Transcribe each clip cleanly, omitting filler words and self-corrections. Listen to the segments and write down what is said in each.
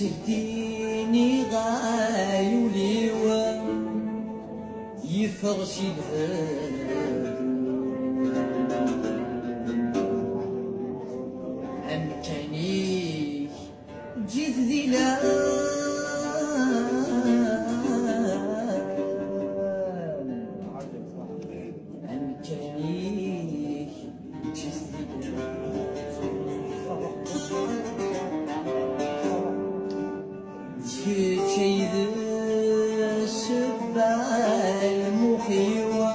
شديني غايولي يفرش الهاد أمكاني جيت ذيلا أمكاني جيت ذيلا تشيد سبال مخيوة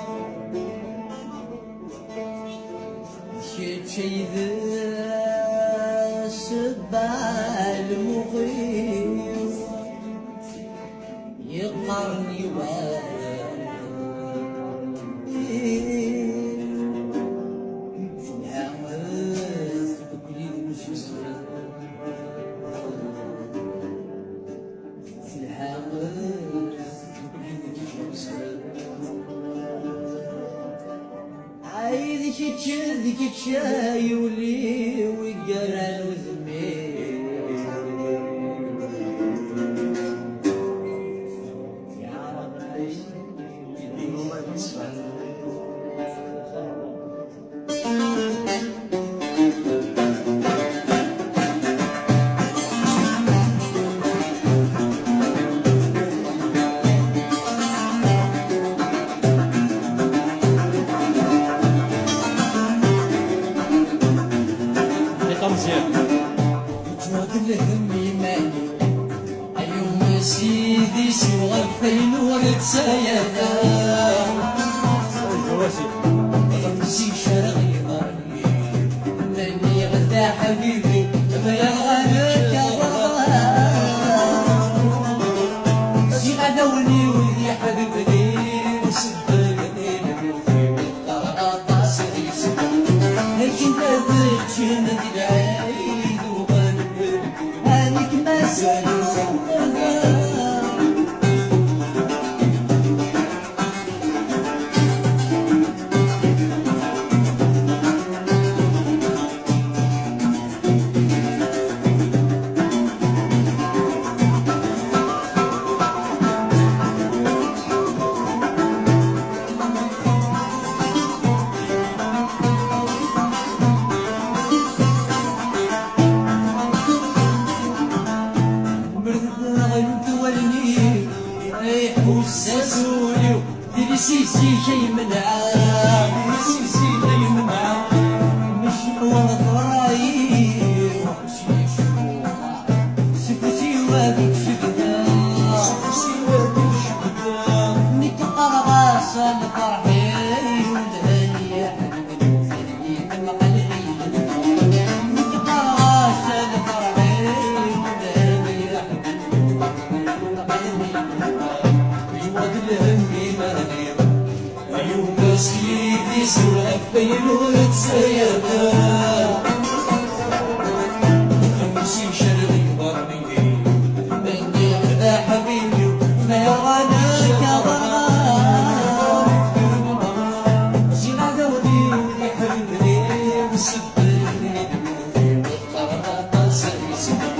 تشيد سبال مخيوة يقرني ذيك تشاي ولي ويقرا وذمي يا رب جواد الهم يماني اليوم سيدي سوى الفين ورتسايدا غمسي شرغي غالي مني غدا حبيبي ما يغالك يا زي غداوني ولي حبيبني وسبقني نبوفي والقرقاطة سري سبق لكن تذكر ندلعي سيسي شي منعاه سيسي شي منعاه مش هو ضرايب وحشي شوها سفسي وادي شبدا سفسي وادي شبدا نتقى غاسة لفرحي ودهني يا حبيبي وفرحي بمقلعي نتقى غاسة لفرحي ودهني يا حبيبي بمقلعي جواد الهمي مهني يوم سيدي سوى فين وتسيدا خمسي شرغي ضرني مني غدا حبيبي ما يرانك يا ضرار زي غداوني ولي حبيبني وسبقني دموعي والقرقاطة سري سبق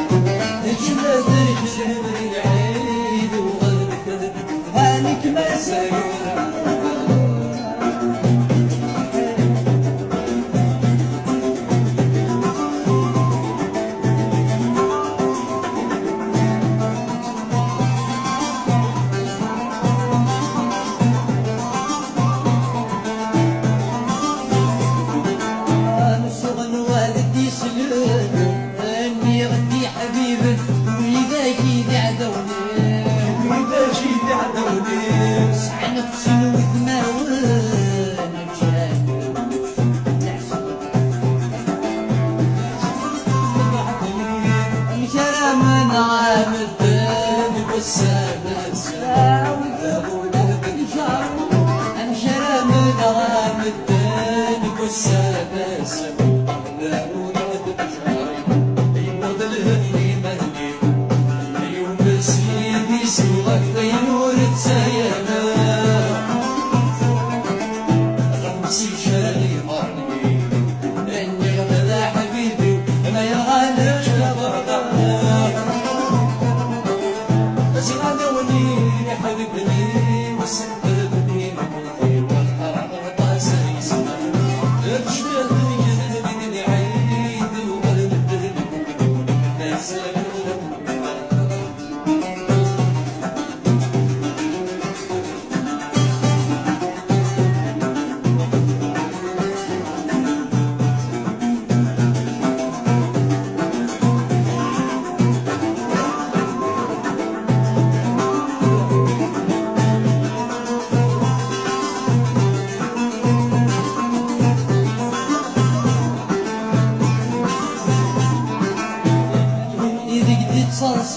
جلدك جهدي العيد وغلبك هانيك ما ساير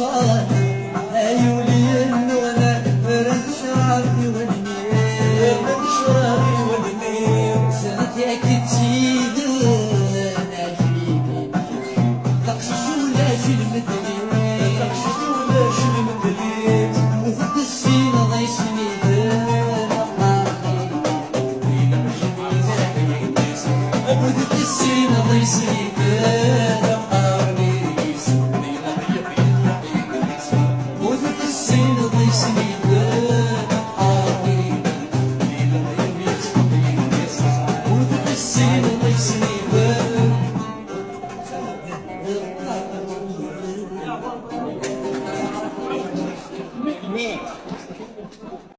صار